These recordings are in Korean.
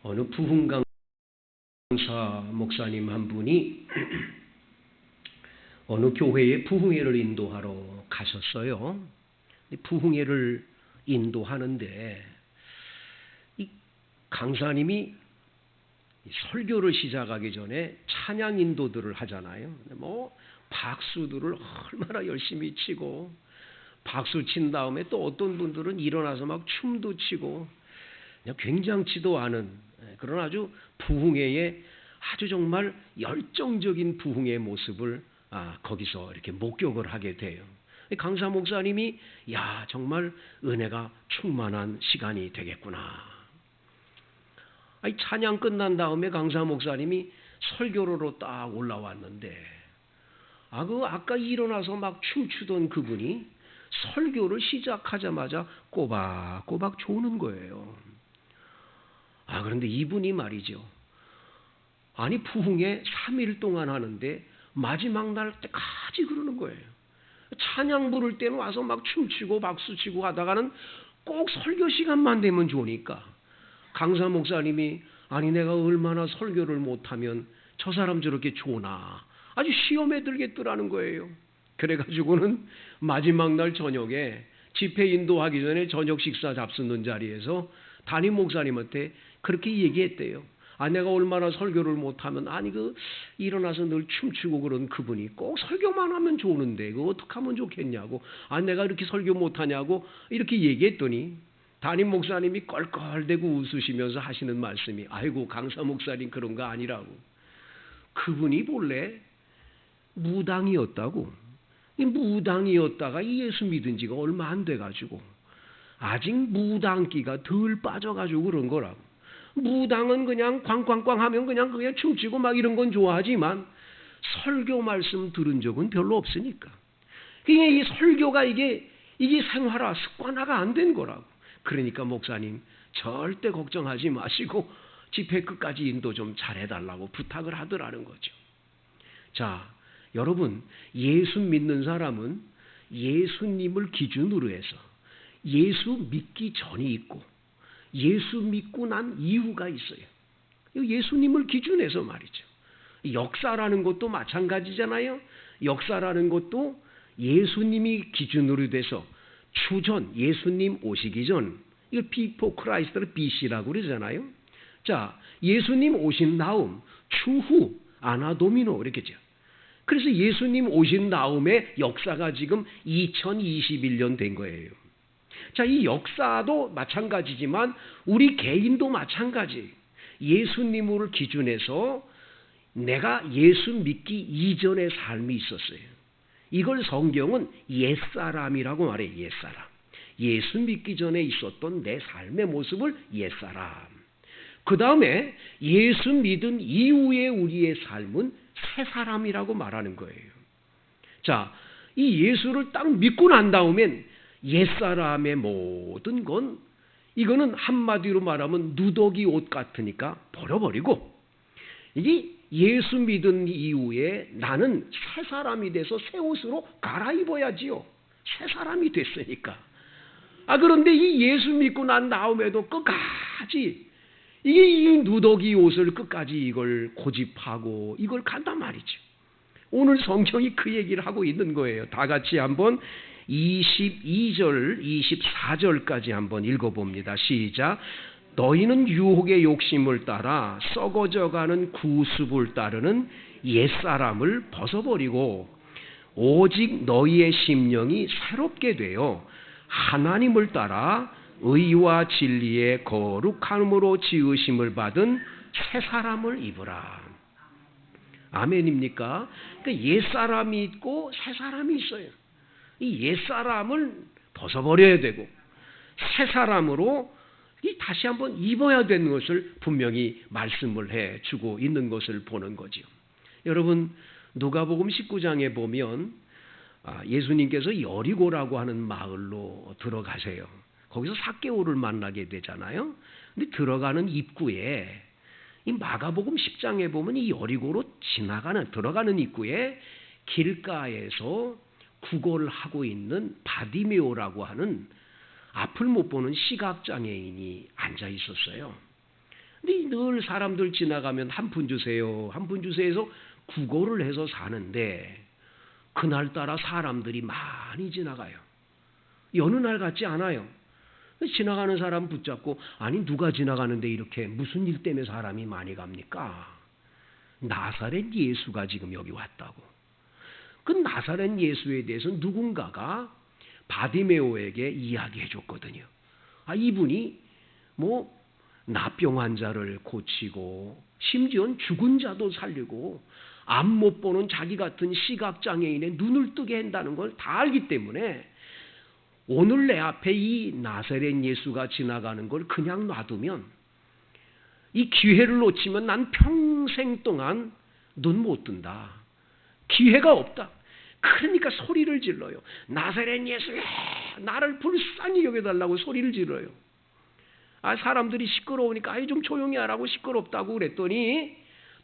어느 부흥강사 목사님 한 분이 어느 교회에 부흥회를 인도하러 가셨어요. 부흥회를 인도하는데 이 강사님이 설교를 시작하기 전에 찬양 인도들을 하잖아요. 박수들을 얼마나 열심히 치고, 박수 친 다음에 또 어떤 분들은 일어나서 막 춤도 추고, 그냥 굉장치도 않은 그런 아주 부흥회의 아주 정말 열정적인 부흥의 모습을 거기서 이렇게 목격을 하게 돼요. 강사 목사님이 정말 은혜가 충만한 시간이 되겠구나. 찬양 끝난 다음에 강사 목사님이 설교로로 딱 올라왔는데 아까 일어나서 막 춤추던 그분이 설교를 시작하자마자 꼬박꼬박 조는 거예요. 그런데 이분이 말이죠. 부흥회 3일 동안 하는데 마지막 날 때까지 그러는 거예요. 찬양 부를 때는 와서 막 춤추고 박수치고 하다가는 꼭 설교 시간만 되면 좋으니까 강사 목사님이 내가 얼마나 설교를 못하면 저 사람 저렇게 조나 아주 시험에 들겠더라는 거예요. 그래가지고는 마지막 날 저녁에 집회 인도하기 전에 저녁 식사 잡수는 자리에서 담임 목사님한테 그렇게 얘기했대요. 내가 얼마나 설교를 못하면 일어나서 늘 춤추고 그런 그분이 꼭 설교만 하면 좋은데 그거 어떻게 하면 좋겠냐고, 내가 이렇게 설교 못하냐고 이렇게 얘기했더니 담임 목사님이 껄껄대고 웃으시면서 하시는 말씀이 강사 목사님 그런 거 아니라고. 그분이 본래 무당이었다고. 이 무당이었다가 예수 믿은 지가 얼마 안 돼가지고 아직 무당기가 덜 빠져가지고 그런 거라고. 무당은 그냥 꽝꽝꽝 하면 그냥 춤추고 막 이런 건 좋아하지만 설교 말씀 들은 적은 별로 없으니까. 이 설교가 이게 생활화 습관화가 안 된 거라고. 그러니까 목사님 절대 걱정하지 마시고 집회 끝까지 인도 좀 잘해달라고 부탁을 하더라는 거죠. 자, 여러분, 예수 믿는 사람은 예수님을 기준으로 해서 예수 믿기 전이 있고 예수 믿고 난 이후가 있어요. 예수님을 기준해서 말이죠. 역사라는 것도 마찬가지잖아요. 역사라는 것도 예수님이 기준으로 돼서 추전, 예수님 오시기 전, 이거 before Christ를 BC라고 그러잖아요. 자, 예수님 오신 다음, 추후, 아나도미노 이렇게죠. 그래서 예수님 오신 다음에 역사가 지금 2021년 된 거예요. 자, 이 역사도 마찬가지지만 우리 개인도 마찬가지. 예수님을 기준해서 내가 예수 믿기 이전의 삶이 있었어요. 이걸 성경은 옛사람이라고 말해요. 옛사람. 예수 믿기 전에 있었던 내 삶의 모습을 옛사람. 그 다음에 예수 믿은 이후의 우리의 삶은 새사람이라고 말하는 거예요. 자, 이 예수를 딱 믿고 난 다음엔 옛사람의 모든 건 이거는 한마디로 말하면 누더기 옷 같으니까 버려버리고 이게 예수 믿은 이후에 나는 새 사람이 돼서 새 옷으로 갈아입어야지요. 새 사람이 됐으니까. 그런데 이 예수 믿고 난 다음에도 끝까지 이게 이 누더기 옷을 끝까지 이걸 고집하고 이걸 간단 말이죠. 오늘 성경이 그 얘기를 하고 있는 거예요. 다 같이 한번 22절, 24절까지 한번 읽어봅니다. 시작. 너희는 유혹의 욕심을 따라 썩어져가는 구습을 따르는 옛사람을 벗어버리고 오직 너희의 심령이 새롭게 되어 하나님을 따라 의와 진리의 거룩함으로 지으심을 받은 새 사람을 입으라. 아멘입니까? 그러니까 옛사람이 있고 새 사람이 있어요. 이 옛사람을 벗어버려야 되고 새 사람으로 다시 한번 입어야 되는 것을 분명히 말씀을 해주고 있는 것을 보는 거죠. 여러분, 누가복음 19장에 보면 예수님께서 여리고라고 하는 마을로 들어가세요. 거기서 삭개오를 만나게 되잖아요. 근데 들어가는 입구에 이 마가복음 10장에 보면 이 여리고로 들어가는 입구에 길가에서 구걸을 하고 있는 바디메오라고 하는 앞을 못 보는 시각장애인이 앉아 있었어요. 근데 늘 사람들 지나가면 한 푼 주세요, 한 푼 주세요 해서 구걸을 해서 사는데 그날따라 사람들이 많이 지나가요. 여느 날 같지 않아요. 지나가는 사람 붙잡고 아니 누가 지나가는데 이렇게 무슨 일 때문에 사람이 많이 갑니까? 나사렛 예수가 지금 여기 왔다고. 그 나사렛 예수에 대해서 누군가가 바디메오에게 이야기해 줬거든요. 아, 이분이 뭐 나병 환자를 고치고 심지어는 죽은 자도 살리고 앞 못 보는 자기 같은 시각장애인의 눈을 뜨게 한다는 걸 다 알기 때문에 오늘 내 앞에 이 나사렛 예수가 지나가는 걸 그냥 놔두면 이 기회를 놓치면 난 평생 동안 눈 못 뜬다. 기회가 없다. 그러니까 소리를 질러요. 나사렛 예수, 나를 불쌍히 여겨달라고 소리를 질러요. 아, 사람들이 시끄러우니까 아이 좀 조용히 하라고 시끄럽다고 그랬더니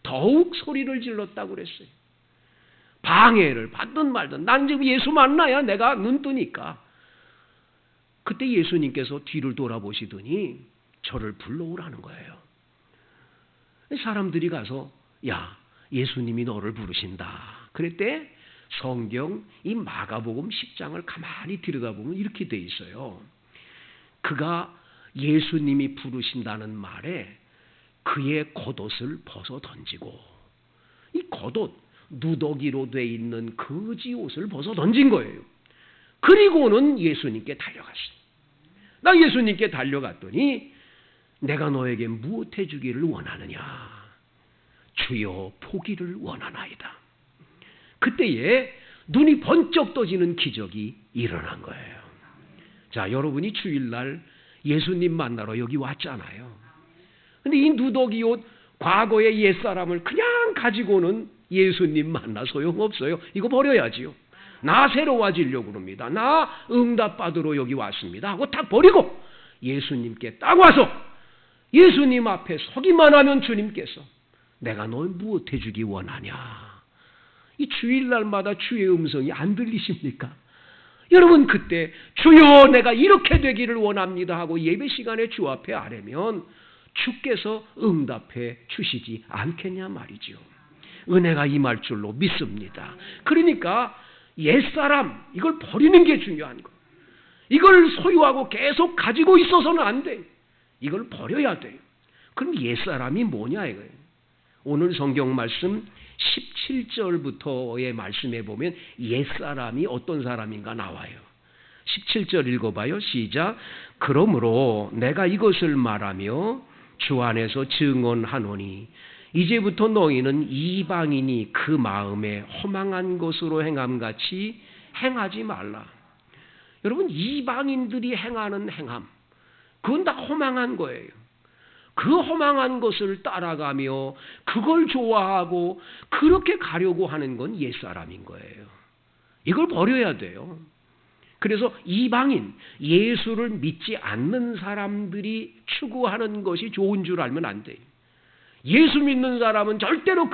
더욱 소리를 질렀다고 그랬어요. 방해를 받든 말든 난 지금 예수 만나야 내가 눈 뜨니까. 그때 예수님께서 뒤를 돌아보시더니 저를 불러오라는 거예요. 사람들이 가서 야, 예수님이 너를 부르신다. 그랬대 성경 이 마가복음 10장을 가만히 들여다보면 이렇게 돼 있어요. 그가 예수님이 부르신다는 말에 그의 겉옷을 벗어 던지고, 이 겉옷 누더기로 돼 있는 거지 옷을 벗어 던진 거예요. 그리고는 예수님께 달려갔어요. 나 예수님께 달려갔더니 내가 너에게 무엇 해주기를 원하느냐? 주여 포기를 원하나이다. 그때에 눈이 번쩍 떠지는 기적이 일어난 거예요. 자, 여러분이 주일날 예수님 만나러 여기 왔잖아요. 근데 이 누더기 옷 과거의 옛사람을 그냥 가지고는 예수님 만나 소용없어요. 이거 버려야지요. 나 새로워지려고 그럽니다. 나 응답받으러 여기 왔습니다 하고 딱 버리고 예수님께 딱 와서 예수님 앞에 서기만 하면 주님께서 내가 널 무엇 해주기 원하냐? 이 주일날마다 주의 음성이 안 들리십니까? 여러분 그때 주여 내가 이렇게 되기를 원합니다 하고 예배 시간에 주 앞에 아뢰면 주께서 응답해 주시지 않겠냐 말이죠. 은혜가 임할 줄로 믿습니다. 그러니까 옛사람 이걸 버리는 게 중요한 거예요. 이걸 소유하고 계속 가지고 있어서는 안 돼요. 이걸 버려야 돼요. 그럼 옛사람이 뭐냐 이거예요. 오늘 성경 말씀 17절부터의 말씀에 보면 옛사람이 어떤 사람인가 나와요. 17절 읽어봐요. 시작. 그러므로 내가 이것을 말하며 주 안에서 증언하노니 이제부터 너희는 이방인이 그 마음에 허망한 것으로 행함같이 행하지 말라. 여러분 이방인들이 행하는 행함 그건 다 허망한 거예요. 그 허망한 것을 따라가며 그걸 좋아하고 그렇게 가려고 하는 건 옛사람인 거예요. 이걸 버려야 돼요. 그래서 이방인, 예수를 믿지 않는 사람들이 추구하는 것이 좋은 줄 알면 안 돼요. 예수 믿는 사람은 절대로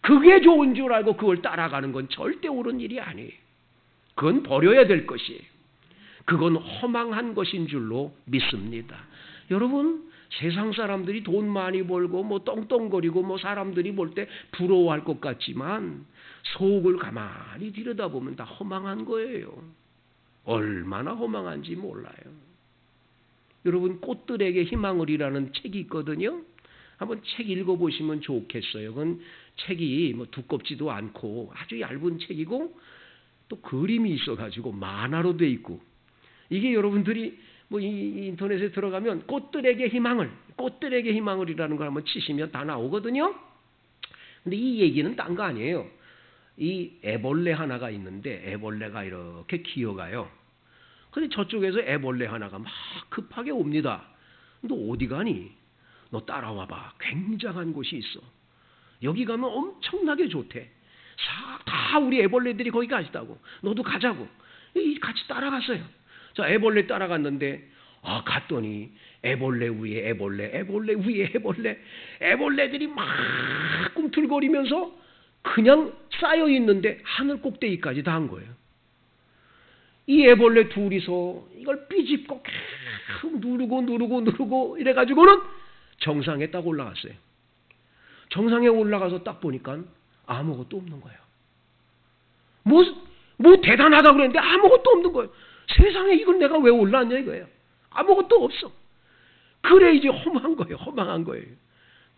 그게 좋은 줄 알고 그걸 따라가는 건 절대 옳은 일이 아니에요. 그건 버려야 될 것이에요. 그건 허망한 것인 줄로 믿습니다. 여러분, 세상 사람들이 돈 많이 벌고 뭐 떵떵거리고 뭐 사람들이 볼 때 부러워할 것 같지만 속을 가만히 들여다보면 다 허망한 거예요. 얼마나 허망한지 몰라요. 여러분 꽃들에게 희망을이라는 책이 있거든요. 한번 책 읽어보시면 좋겠어요. 그건 책이 뭐 두껍지도 않고 아주 얇은 책이고 또 그림이 있어가지고 만화로 돼 있고 이게 여러분들이 뭐 이 인터넷에 들어가면 꽃들에게 희망을이라는 걸 한번 치시면 다 나오거든요. 근데 이 얘기는 딴 거 아니에요. 이 애벌레 하나가 있는데 애벌레가 이렇게 기어가요. 근데 저쪽에서 애벌레 하나가 막 급하게 옵니다. 너 어디 가니? 너 따라와봐. 굉장한 곳이 있어. 여기 가면 엄청나게 좋대. 다 우리 애벌레들이 거기 가시다고. 너도 가자고. 같이 따라갔어요. 자, 애벌레 따라갔는데 갔더니 애벌레 위에 애벌레들이 막 꿈틀거리면서 그냥 쌓여 있는데 하늘 꼭대기까지 다 한 거예요. 이 애벌레 둘이서 이걸 삐집고 계속 누르고 이래가지고는 정상에 딱 올라갔어요. 정상에 올라가서 딱 보니까 아무것도 없는 거예요. 뭐 대단하다고 그랬는데 아무것도 없는 거예요. 세상에 이걸 내가 왜 올라왔냐 이거예요. 아무것도 없어. 그래 이제 허망한 거예요. 허망한 거예요.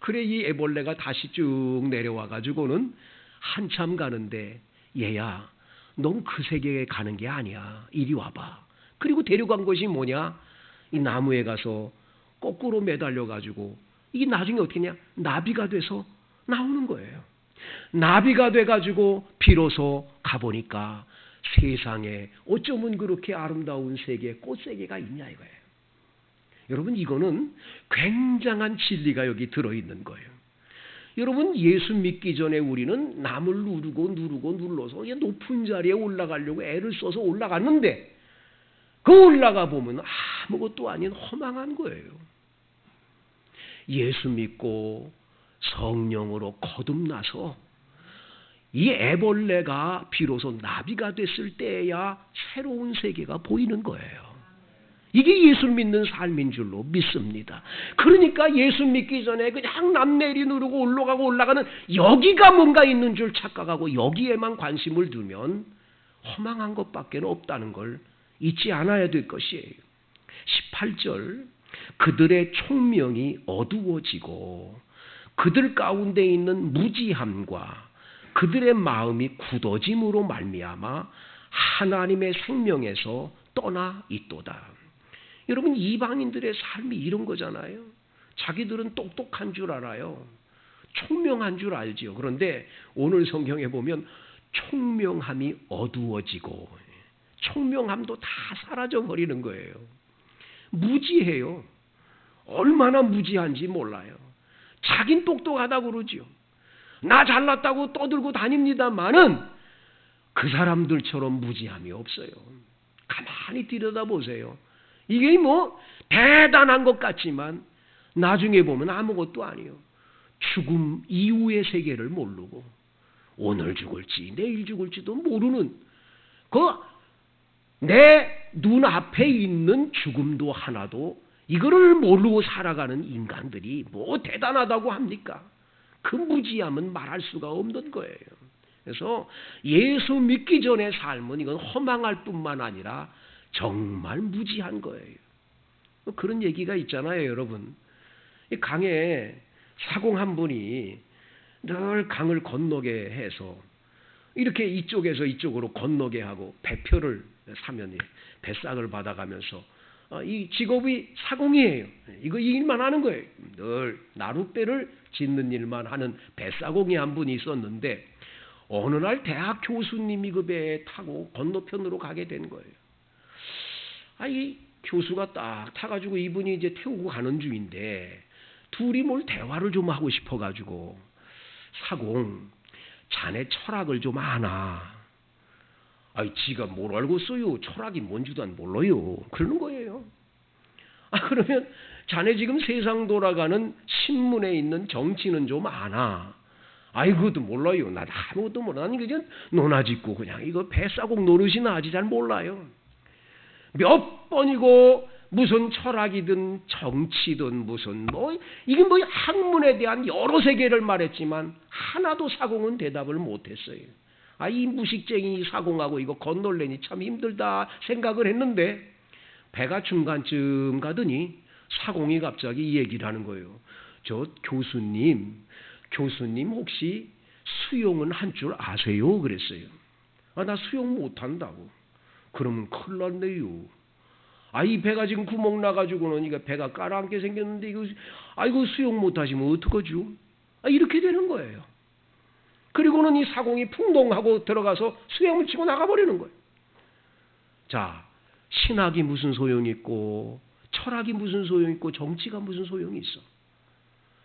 그래 이 애벌레가 다시 쭉 내려와 가지고는 한참 가는데 얘야 넌 그 세계에 가는 게 아니야. 이리 와봐. 그리고 데려간 것이 뭐냐? 이 나무에 가서 거꾸로 매달려 가지고 이게 나중에 어떻게 했냐? 나비가 돼서 나오는 거예요. 나비가 돼 가지고 비로소 가보니까 세상에 어쩌면 그렇게 아름다운 세계, 꽃세계가 있냐 이거예요. 여러분 이거는 굉장한 진리가 여기 들어있는 거예요. 여러분 예수 믿기 전에 우리는 남을 누르고 눌러서 높은 자리에 올라가려고 애를 써서 올라갔는데 그 올라가 보면 아무것도 아닌 허망한 거예요. 예수 믿고 성령으로 거듭나서 이 애벌레가 비로소 나비가 됐을 때야 새로운 세계가 보이는 거예요. 이게 예수 믿는 삶인 줄로 믿습니다. 그러니까 예수 믿기 전에 그냥 남내리 누르고 올라가는 여기가 뭔가 있는 줄 착각하고 여기에만 관심을 두면 허망한 것밖에 없다는 걸 잊지 않아야 될 것이에요. 18절 그들의 총명이 어두워지고 그들 가운데 있는 무지함과 그들의 마음이 굳어짐으로 말미암아 하나님의 생명에서 떠나 있도다. 여러분 이방인들의 삶이 이런 거잖아요. 자기들은 똑똑한 줄 알아요. 총명한 줄 알지요. 그런데 오늘 성경에 보면 총명함이 어두워지고 총명함도 다 사라져 버리는 거예요. 무지해요. 얼마나 무지한지 몰라요. 자긴 똑똑하다고 그러지요. 나 잘났다고 떠들고 다닙니다만은 그 사람들처럼 무지함이 없어요. 가만히 들여다보세요. 이게 뭐 대단한 것 같지만 나중에 보면 아무것도 아니에요. 죽음 이후의 세계를 모르고 오늘 죽을지 내일 죽을지도 모르는 내 눈앞에 있는 죽음도 하나도 이거를 모르고 살아가는 인간들이 뭐 대단하다고 합니까? 그 무지함은 말할 수가 없는 거예요. 그래서 예수 믿기 전의 삶은 이건 허망할 뿐만 아니라 정말 무지한 거예요. 그런 얘기가 있잖아요, 여러분. 강에 사공 한 분이 늘 강을 건너게 해서 이렇게 이쪽에서 이쪽으로 건너게 하고 배표를 사면 배싹을 받아가면서 이 직업이 사공이에요. 이거 이 일만 하는 거예요. 늘 나룻배를 짓는 일만 하는 배사공이 한 분이 있었는데 어느 날 대학 교수님이 그 배에 타고 건너편으로 가게 된 거예요. 이 교수가 딱 타가지고 이분이 이제 태우고 가는 중인데 둘이 뭘 대화를 좀 하고 싶어가지고 사공 자네 철학을 좀 아나? 지가 뭘 알고 써요? 철학이 뭔지도 안 몰라요. 그러는 거예요. 그러면 자네 지금 세상 돌아가는 신문에 있는 정치는 좀 아나? 그것도 몰라요. 나 아무것도 몰라. 난 그냥 노나 짓고 그냥 이거 배싸공 노릇이나 하지 잘 몰라요. 몇 번이고 무슨 철학이든 정치든 무슨 이게 학문에 대한 여러 세계를 말했지만 하나도 사공은 대답을 못했어요. 이 무식쟁이 사공하고 이거 건널래니 참 힘들다 생각을 했는데 배가 중간쯤 가더니 사공이 갑자기 이 얘기를 하는 거예요. 저 교수님 혹시 수영은 한 줄 아세요? 그랬어요. 나 수영 못한다고. 그러면 큰일 났네요. 이 배가 지금 구멍 나가지고는 이거 배가 깔아앉게 생겼는데 이거 수영 못하시면 어떡하죠? 이렇게 되는 거예요. 그리고는 이 사공이 풍덩하고 들어가서 수영을 치고 나가버리는 거예요. 자, 신학이 무슨 소용이 있고 철학이 무슨 소용이 있고 정치가 무슨 소용이 있어.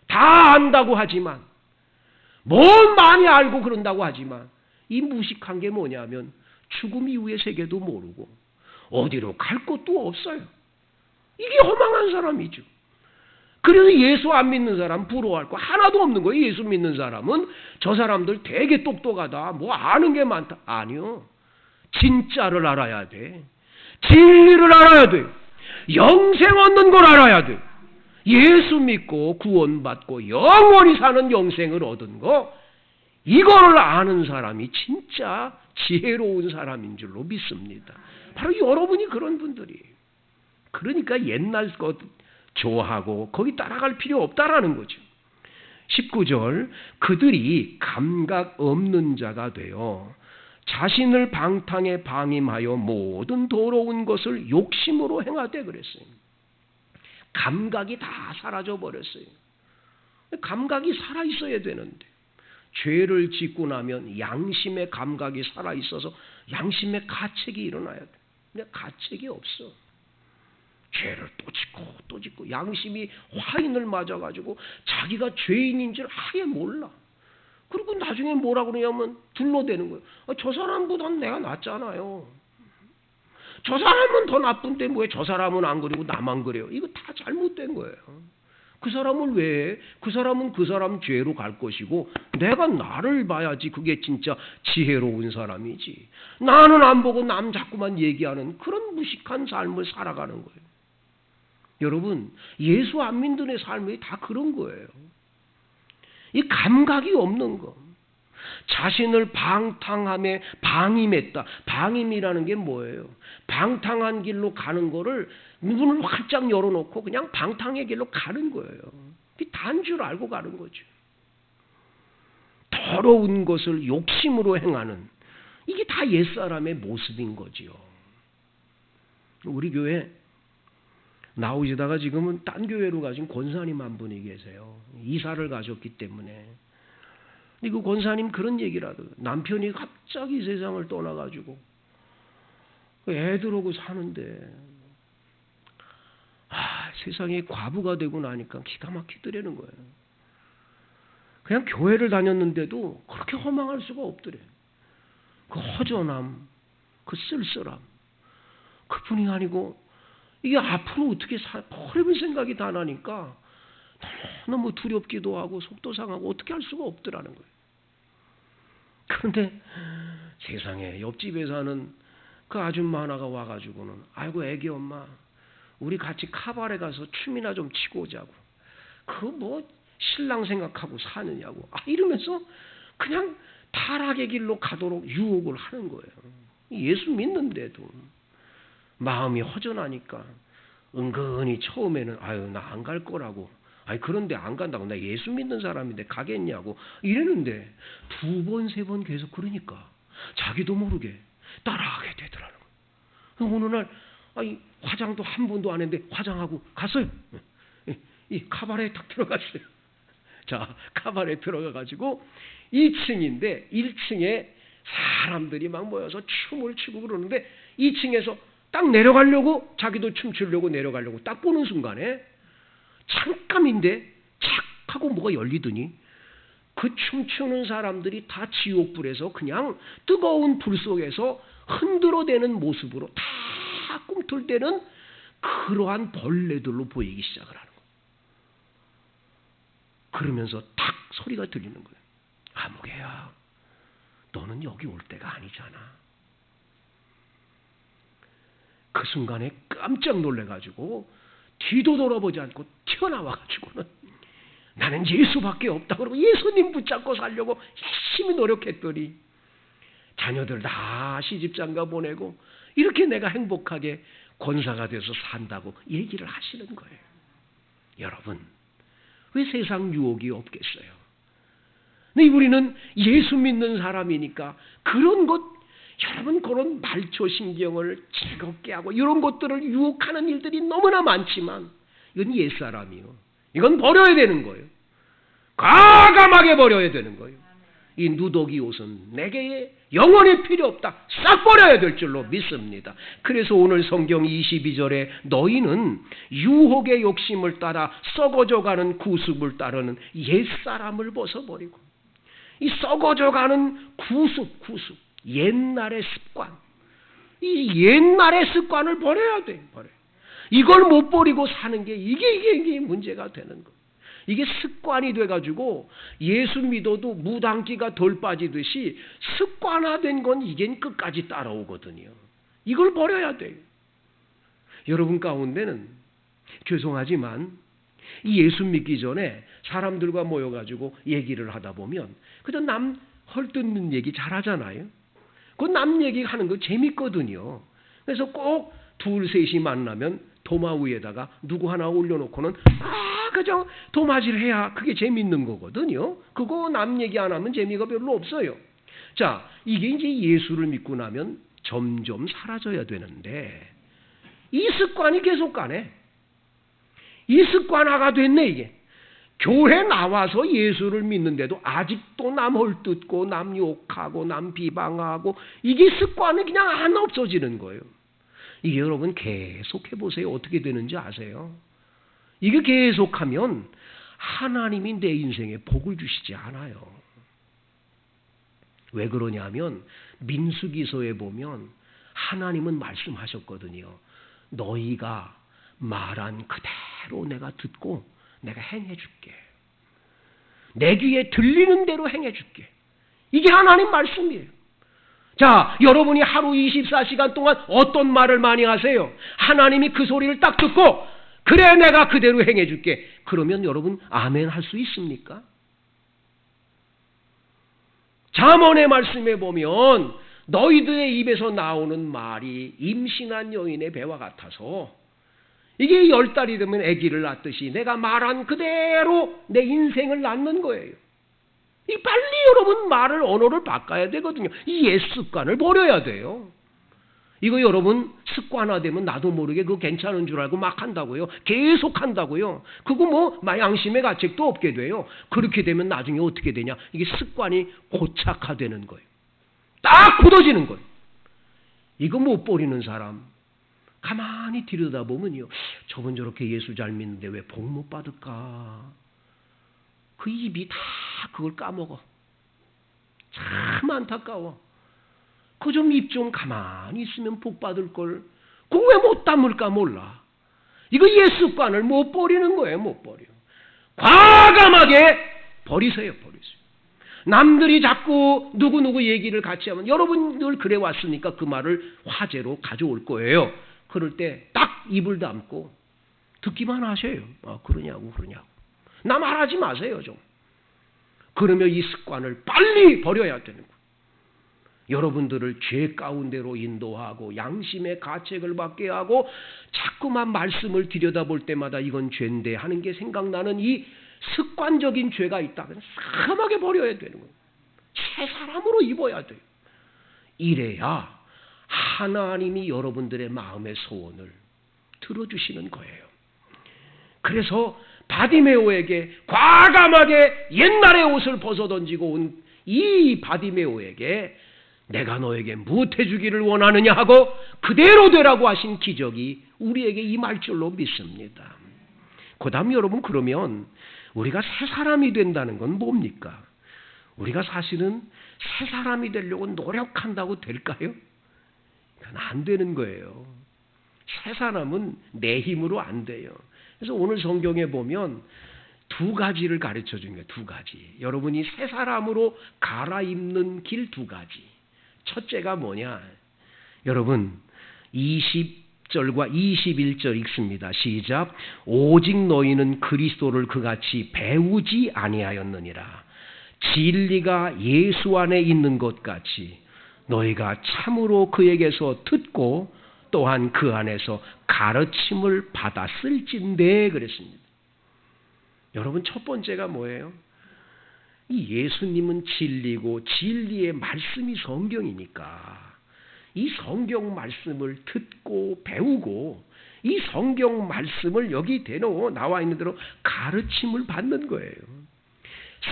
다 안다고 하지만 뭘 많이 알고 그런다고 하지만 이 무식한 게 뭐냐면 죽음 이후의 세계도 모르고 어디로 갈 곳도 없어요. 이게 허망한 사람이죠. 그래서 예수 안 믿는 사람 부러워할 거 하나도 없는 거예요. 예수 믿는 사람은 저 사람들 되게 똑똑하다. 뭐 아는 게 많다. 아니요. 진짜를 알아야 돼. 진리를 알아야 돼. 영생 얻는 걸 알아야 돼. 예수 믿고 구원받고 영원히 사는 영생을 얻은 거, 이걸 아는 사람이 진짜 지혜로운 사람인 줄로 믿습니다. 바로 여러분이 그런 분들이에요. 그러니까 옛날 것 좋아하고 거기 따라갈 필요 없다라는 거죠. 19절, 그들이 감각 없는 자가 되어 자신을 방탕에 방임하여 모든 더러운 것을 욕심으로 행하되 그랬어요. 감각이 다 사라져 버렸어요. 감각이 살아 있어야 되는데 죄를 짓고 나면 양심의 감각이 살아 있어서 양심의 가책이 일어나야 돼. 근데 가책이 없어. 죄를 또 짓고 양심이 화인을 맞아가지고 자기가 죄인인 줄 아예 몰라. 그리고 나중에 뭐라 그러냐면 둘러대는 거예요. 저 사람보단 내가 낫잖아요. 저 사람은 더 나쁜데 왜 저 사람은 안 그리고 나만 그래요. 이거 다 잘못된 거예요. 그 사람을 왜 해? 그 사람은 그 사람 죄로 갈 것이고 내가 나를 봐야지 그게 진짜 지혜로운 사람이지. 나는 안 보고 남 자꾸만 얘기하는 그런 무식한 삶을 살아가는 거예요. 여러분, 예수 안 믿는 삶이 다 그런 거예요. 이 감각이 없는 거. 자신을 방탕함에 방임했다. 방임이라는 게 뭐예요? 방탕한 길로 가는 거를 문을 활짝 열어놓고 그냥 방탕의 길로 가는 거예요. 단 줄 알고 가는 거죠. 더러운 것을 욕심으로 행하는, 이게 다 옛사람의 모습인 거지요. 우리 교회 나오시다가 지금은 딴 교회로 가신 권사님 한 분이 계세요. 이사를 가셨기 때문에. 근데 그 권사님 그런 얘기를 하더라고요. 남편이 갑자기 세상을 떠나가지고 애들하고 사는데 세상에 과부가 되고 나니까 기가 막히더라는 거예요. 그냥 교회를 다녔는데도 그렇게 허망할 수가 없더래. 그 허전함, 그 쓸쓸함, 그뿐이 아니고 이게 앞으로 어떻게 버리는 생각이 다 나니까 너무 두렵기도 하고 속도 상하고 어떻게 할 수가 없더라는 거예요. 그런데 세상에 옆집에 사는 그 아줌마 하나가 와가지고는 아이고 애기 엄마 우리 같이 카바레 가서 춤이나 좀 치고 오자고. 그 뭐 신랑 생각하고 사느냐고 이러면서 그냥 타락의 길로 가도록 유혹을 하는 거예요. 예수 믿는데도 마음이 허전하니까 은근히 처음에는 아유 나 안 갈 거라고. 아니 그런데 안 간다고. 나 예수 믿는 사람인데 가겠냐고 이랬는데 2번, 3번 계속 그러니까 자기도 모르게 따라하게 되더라는 거예요. 어느 날 화장도 한 번도 안 했는데 화장하고 갔어요. 이 카바레에 딱 들어갔어요. 자, 카바레에 들어가가지고 2층인데 1층에 사람들이 막 모여서 춤을 추고 그러는데 2층에서 딱 내려가려고 자기도 춤추려고 내려가려고 딱 보는 순간에 잠깐인데 착 하고 뭐가 열리더니 그 춤추는 사람들이 다 지옥불에서 그냥 뜨거운 불 속에서 흔들어대는 모습으로 다 꿈틀대는 그러한 벌레들로 보이기 시작을 하는 거예요. 그러면서 탁 소리가 들리는 거예요. 아무개야, 너는 여기 올 때가 아니잖아. 그 순간에 깜짝 놀래가지고 뒤도 돌아보지 않고 튀어나와가지고는 나는 예수밖에 없다 그러고 예수님 붙잡고 살려고 열심히 노력했더니 자녀들 다 시집장가 보내고 이렇게 내가 행복하게 권사가 돼서 산다고 얘기를 하시는 거예요. 여러분, 왜 세상 유혹이 없겠어요? 근데 우리는 예수 믿는 사람이니까 그런 것, 여러분 그런 말초신경을 즐겁게 하고 이런 것들을 유혹하는 일들이 너무나 많지만 이건 옛사람이요. 이건 버려야 되는 거예요. 과감하게 버려야 되는 거예요. 이 누더기 옷은 내게 영원히 필요 없다. 싹 버려야 될 줄로 믿습니다. 그래서 오늘 성경 22절에 너희는 유혹의 욕심을 따라 썩어져가는 구습을 따르는 옛사람을 벗어버리고 이 썩어져가는 구습 옛날의 습관, 이 옛날의 습관을 버려야 돼. 이걸 못 버리고 사는 게 이게 문제가 되는 거예요. 이게 습관이 돼가지고 예수 믿어도 무당기가 덜 빠지듯이 습관화된 건 이겐 끝까지 따라오거든요. 이걸 버려야 돼요. 여러분 가운데는 죄송하지만 이 예수 믿기 전에 사람들과 모여가지고 얘기를 하다 보면 그저 남 헐뜯는 얘기 잘하잖아요. 그 남 얘기하는 거 재밌거든요. 그래서 꼭 둘 셋이 만나면 도마 위에다가 누구 하나 올려놓고는 그저 도마질 해야 그게 재밌는 거거든요. 그거 남 얘기 안 하면 재미가 별로 없어요. 자, 이게 이제 예수를 믿고 나면 점점 사라져야 되는데 이 습관이 계속 가네. 이 습관화가 됐네 이게. 교회 나와서 예수를 믿는데도 아직도 남 헐뜯고 남 욕하고 남 비방하고 이게 습관이 그냥 안 없어지는 거예요. 이게 여러분 계속 해보세요. 어떻게 되는지 아세요? 이게 계속하면 하나님이 내 인생에 복을 주시지 않아요. 왜 그러냐면 민수기서에 보면 하나님은 말씀하셨거든요. 너희가 말한 그대로 내가 듣고 내가 행해줄게. 내 귀에 들리는 대로 행해줄게. 이게 하나님 말씀이에요. 자, 여러분이 하루 24시간 동안 어떤 말을 많이 하세요? 하나님이 그 소리를 딱 듣고 그래 내가 그대로 행해줄게. 그러면 여러분 아멘 할 수 있습니까? 잠언의 말씀에 보면 너희들의 입에서 나오는 말이 임신한 여인의 배와 같아서 이게 10달이 되면 아기를 낳듯이 내가 말한 그대로 내 인생을 낳는 거예요. 이 빨리 여러분 말을 언어를 바꿔야 되거든요. 이 옛 습관을 버려야 돼요. 이거 여러분 습관화되면 나도 모르게 그거 괜찮은 줄 알고 막 한다고요. 계속 한다고요. 그거 뭐 양심의 가책도 없게 돼요. 그렇게 되면 나중에 어떻게 되냐. 이게 습관이 고착화되는 거예요. 딱 굳어지는 거예요. 이거 못 버리는 사람 가만히 들여다보면요. 저분 저렇게 예수 잘 믿는데 왜 복 못 받을까. 그 입이 다 그걸 까먹어. 참 안타까워. 그 좀 입 좀 가만히 있으면 복 받을 걸. 그거 왜 못 담을까 몰라. 이거 옛 습관을 못 버리는 거예요. 못 버려. 과감하게 버리세요. 남들이 자꾸 누구누구 얘기를 같이 하면 여러분 늘 그래 왔으니까 그 말을 화제로 가져올 거예요. 그럴 때 딱 입을 담고 듣기만 하셔요. 그러냐고. 나 말하지 마세요 좀. 그러면 이 습관을 빨리 버려야 되는 거예요. 여러분들을 죄 가운데로 인도하고 양심의 가책을 받게 하고 자꾸만 말씀을 들여다볼 때마다 이건 죄인데 하는 게 생각나는 이 습관적인 죄가 있다면 사람하게 버려야 되는 거예요. 새 사람으로 입어야 돼요. 이래야 하나님이 여러분들의 마음의 소원을 들어주시는 거예요. 그래서 바디메오에게 과감하게 옛날의 옷을 벗어던지고 온 이 바디메오에게 내가 너에게 무엇 해주기를 원하느냐 하고 그대로 되라고 하신 기적이 우리에게 임할 줄로 믿습니다. 그 다음 여러분 그러면 우리가 새 사람이 된다는 건 뭡니까? 우리가 사실은 새 사람이 되려고 노력한다고 될까요? 그건 안 되는 거예요. 새 사람은 내 힘으로 안 돼요. 그래서 오늘 성경에 보면 두 가지를 가르쳐 준 거예요. 두 가지. 여러분이 새 사람으로 갈아입는 길 두 가지. 첫째가 뭐냐? 여러분 20절과 21절 읽습니다. 시작. 오직 너희는 그리스도를 그같이 배우지 아니하였느니라. 진리가 예수 안에 있는 것 같이 너희가 참으로 그에게서 듣고 또한 그 안에서 가르침을 받았을진데 그랬습니다. 여러분 첫 번째가 뭐예요? 이 예수님은 진리고 진리의 말씀이 성경이니까 이 성경 말씀을 듣고 배우고 이 성경 말씀을 여기 나와 있는 대로 가르침을 받는 거예요.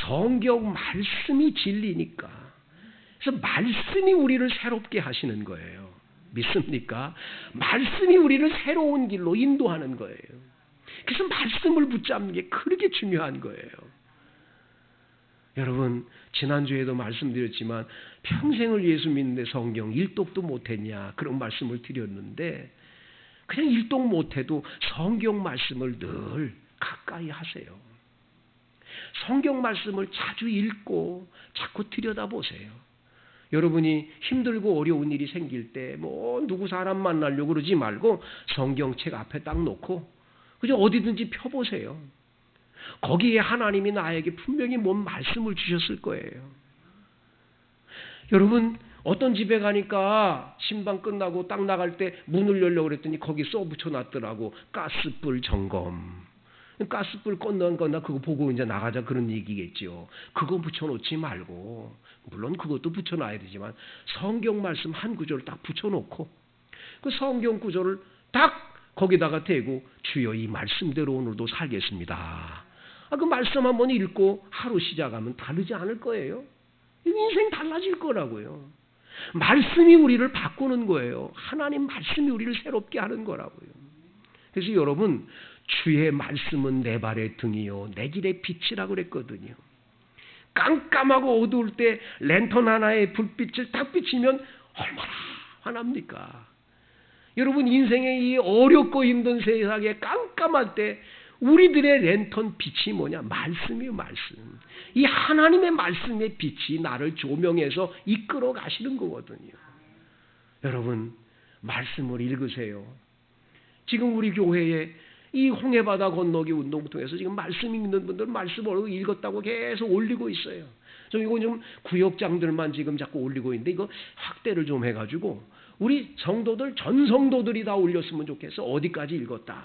성경 말씀이 진리니까. 그래서 말씀이 우리를 새롭게 하시는 거예요. 믿습니까? 말씀이 우리를 새로운 길로 인도하는 거예요. 그래서 말씀을 붙잡는 게 그렇게 중요한 거예요. 여러분 지난주에도 말씀드렸지만 평생을 예수 믿는데 성경 일독도 못했냐 그런 말씀을 드렸는데 그냥 일독 못해도 성경 말씀을 늘 가까이 하세요. 성경 말씀을 자주 읽고 자꾸 들여다보세요. 여러분이 힘들고 어려운 일이 생길 때 누구 사람 만나려고 그러지 말고 성경책 앞에 딱 놓고 그저 어디든지 펴보세요. 거기에 하나님이 나에게 분명히 뭔 말씀을 주셨을 거예요. 여러분, 어떤 집에 가니까 신방 끝나고 딱 나갈 때 문을 열려고 그랬더니 거기 써 붙여놨더라고. 가스불 점검. 가스불 껐나 그거 보고 이제 나가자 그런 얘기겠죠. 그거 붙여놓지 말고, 물론 그것도 붙여놔야 되지만 성경 말씀 한 구절 딱 붙여놓고 그 성경 구절을 딱 거기다가 대고 주여 이 말씀대로 오늘도 살겠습니다. 그 말씀 한번 읽고 하루 시작하면 다르지 않을 거예요. 인생 달라질 거라고요. 말씀이 우리를 바꾸는 거예요. 하나님 말씀이 우리를 새롭게 하는 거라고요. 그래서 여러분, 주의 말씀은 내 발의 등이요 내 길의 빛이라고 그랬거든요. 깜깜하고 어두울 때 랜턴 하나에 불빛을 딱 비치면 얼마나 환합니까? 여러분, 인생의 이 어렵고 힘든 세상에 깜깜할 때 우리들의 랜턴 빛이 뭐냐? 말씀이에요, 말씀. 이 하나님의 말씀의 빛이 나를 조명해서 이끌어 가시는 거거든요. 여러분, 말씀을 읽으세요. 지금 우리 교회에 이 홍해바다 건너기 운동 통해서 지금 말씀 읽는 분들 말씀을 읽었다고 계속 올리고 있어요. 저 이거 좀 구역장들만 지금 자꾸 올리고 있는데 이거 확대를 좀 해가지고 우리 성도들, 전 성도들이 다 올렸으면 좋겠어. 어디까지 읽었다.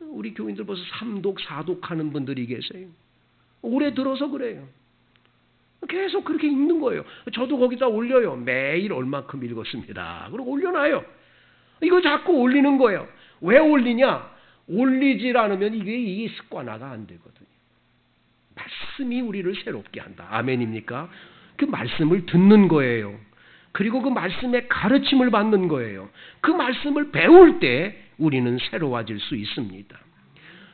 우리 교인들 벌써 3독, 4독 하는 분들이 계세요. 올해 들어서 그래요. 계속 그렇게 읽는 거예요. 저도 거기다 올려요. 매일 얼마큼 읽었습니다. 그리고 올려놔요. 이거 자꾸 올리는 거예요. 왜 올리냐? 올리질 않으면 이게 습관화가 안 되거든요. 말씀이 우리를 새롭게 한다. 아멘입니까? 그 말씀을 듣는 거예요. 그리고 그 말씀의 가르침을 받는 거예요. 그 말씀을 배울 때 우리는 새로워질 수 있습니다.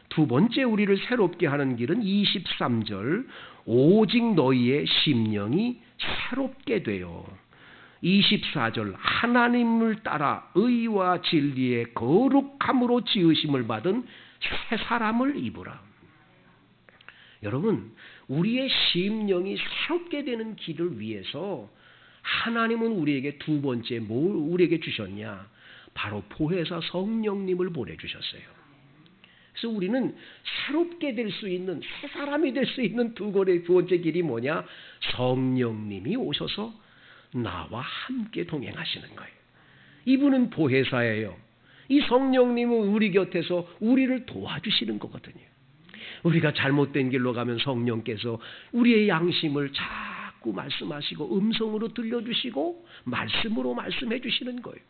두 번째 우리를 새롭게 하는 길은 23절 오직 너희의 심령이 새롭게 되어 24절 하나님을 따라 의와 진리의 거룩함으로 지으심을 받은 새 사람을 입으라. 여러분, 우리의 심령이 새롭게 되는 길을 위해서 하나님은 우리에게 두 번째 뭘 우리에게 주셨냐? 바로 보혜사 성령님을 보내주셨어요. 그래서 우리는 새롭게 될 수 있는, 새 사람이 될 수 있는 두 번째 길이 뭐냐? 성령님이 오셔서 나와 함께 동행하시는 거예요. 이분은 보혜사예요. 이 성령님은 우리 곁에서 우리를 도와주시는 거거든요. 우리가 잘못된 길로 가면 성령께서 우리의 양심을 자꾸 말씀하시고 음성으로 들려주시고 말씀으로 말씀해 주시는 거예요.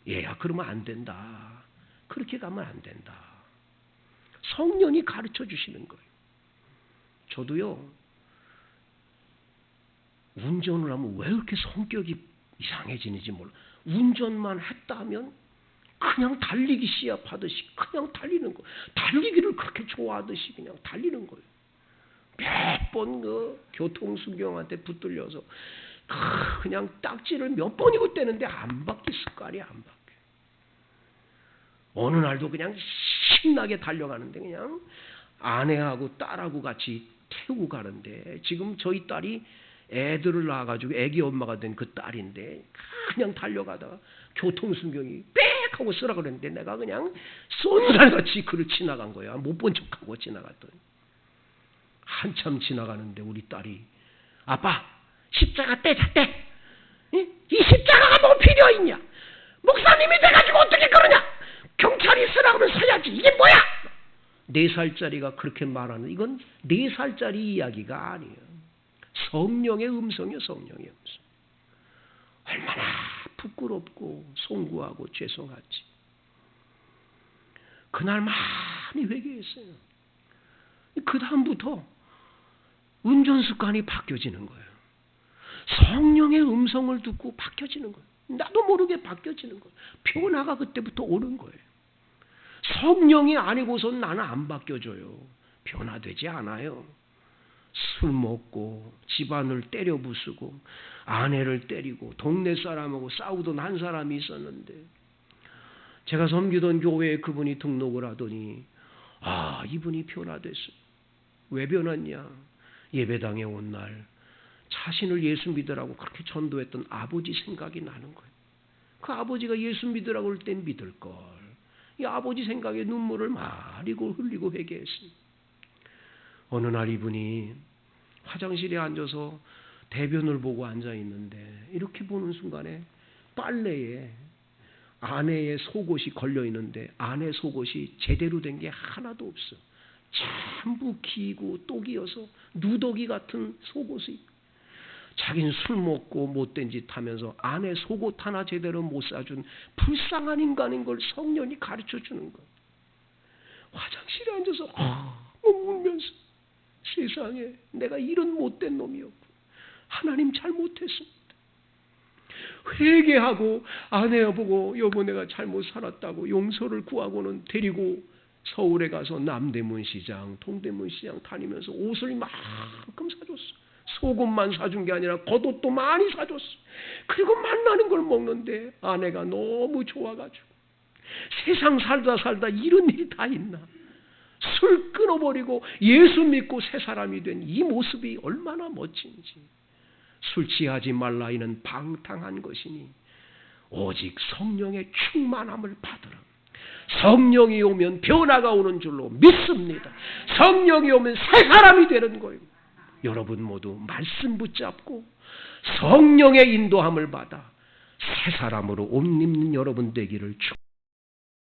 얘야, 그러면 안 된다. 그렇게 가면 안 된다. 성령이 가르쳐 주시는 거예요. 저도요, 운전을 하면 왜 이렇게 성격이 이상해지는지 몰라. 운전만 했다면 그냥 달리기 시합하듯이 그냥 달리는 거예요. 달리기를 그렇게 좋아하듯이 그냥 달리는 거예요. 몇 번 그 교통수경한테 붙들려서 그냥 딱지를 몇 번이고 떼는데 안 바뀌, 습관이 안 바뀌어. 어느 날도 그냥 신나게 달려가는데 그냥 아내하고 딸하고 같이 태우고 가는데, 지금 저희 딸이 애들을 낳아가지고 애기 엄마가 된 그 딸인데 그냥 달려가다가 교통수경이 빽 하고 쓰라 그랬는데 내가 그냥 쏜살같이 그를 지나간 거야. 못 본 척하고 지나갔더니 한참 지나가는데 우리 딸이 아빠 십자가 떼자 떼. 이 십자가가 뭐 필요 있냐? 목사님이 돼가지고 어떻게 그러냐? 경찰이 쓰라 그러면 서야지. 이게 뭐야? 4살짜리가 그렇게 말하는, 이건 4살짜리 이야기가 아니에요. 성령의 음성이요, 성령의 음성. 얼마나 부끄럽고 송구하고 죄송하지. 그날 많이 회개했어요. 그 다음부터 운전 습관이 바뀌어지는 거예요. 성령의 음성을 듣고 바뀌어지는 거예요. 나도 모르게 바뀌어지는 거예요. 변화가 그때부터 오는 거예요. 성령이 아니고선 나는 안 바뀌어져요. 변화되지 않아요. 술 먹고 집안을 때려 부수고 아내를 때리고 동네 사람하고 싸우던 한 사람이 있었는데, 제가 섬기던 교회에 그분이 등록을 하더니 이분이 변화됐어요. 왜 변했냐? 예배당에 온 날 자신을 예수 믿으라고 그렇게 전도했던 아버지 생각이 나는 거예요. 그 아버지가 예수 믿으라고 할 땐 믿을 걸. 이 아버지 생각에 눈물을 많이 흘리고 회개했습니다. 어느 날 이분이 화장실에 앉아서 대변을 보고 앉아 있는데 이렇게 보는 순간에 빨래에 아내의 속옷이 걸려 있는데 아내 속옷이 제대로 된 게 하나도 없어. 전부 기고 똑이어서 누더기 같은 속옷이. 자기는 술 먹고 못된 짓 하면서 아내 속옷 하나 제대로 못 사준 불쌍한 인간인 걸 성령이 가르쳐 주는 거예요. 화장실에 앉아서 울면서 세상에 내가 이런 못된 놈이었고 하나님 잘못했습니다. 회개하고 아내 보고 여보 내가 잘못 살았다고 용서를 구하고는 데리고 서울에 가서 남대문 시장, 동대문 시장 다니면서 옷을 이만큼 사줬어. 속옷만 사준 게 아니라 겉옷도 많이 사줬어. 그리고 만나는 걸 먹는데 아내가 너무 좋아가지고 세상 살다 이런 일이 다 있나. 술 끊어버리고 예수 믿고 새 사람이 된 이 모습이 얼마나 멋진지. 술 취하지 말라 이는 방탕한 것이니 오직 성령의 충만함을 받으라. 성령이 오면 변화가 오는 줄로 믿습니다. 성령이 오면 새 사람이 되는 거예요. 여러분 모두 말씀 붙잡고 성령의 인도함을 받아 새 사람으로 옷 입는 여러분 되기를 축복합니다.